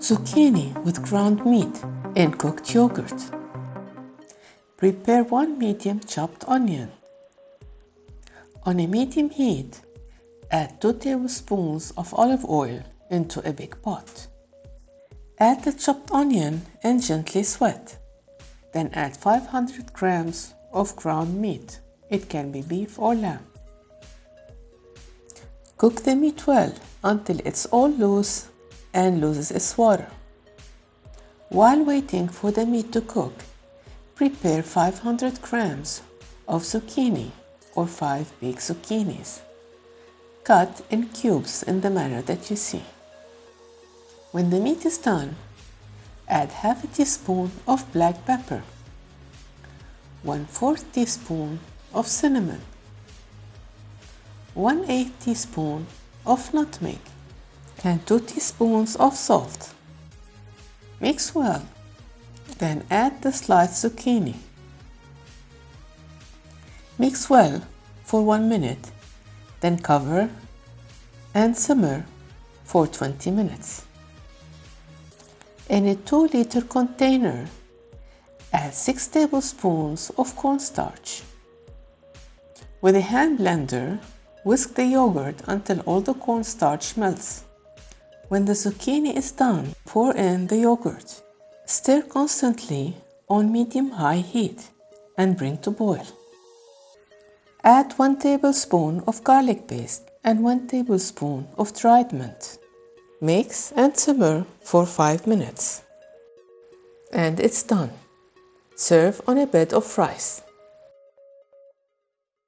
Zucchini with ground meat and cooked yogurt. Prepare 1 medium chopped onion. On a medium heat, add 2 tablespoons of olive oil into a big pot. Add the chopped onion and gently sweat. Then add 500 grams of ground meat. It can be beef or lamb. Cook the meat well until it's all loose and loses its water. While waiting for the meat to cook, prepare 500 grams of zucchini or 5 big zucchinis. Cut in cubes in the manner that you see. When the meat is done, add half a teaspoon of black pepper, 1/4 teaspoon of cinnamon, 1/8 teaspoon of nutmeg, and 2 teaspoons of salt. Mix well, then add the sliced zucchini. Mix well for 1 minute, then cover and simmer for 20 minutes. In a 2-liter container, add 6 tablespoons of cornstarch. With a hand blender, whisk the yogurt until all the cornstarch melts. When the zucchini is done, pour in the yogurt. Stir constantly on medium-high heat and bring to boil. Add 1 tablespoon of garlic paste and 1 tablespoon of dried mint. Mix and simmer for 5 minutes. And it's done. Serve on a bed of rice.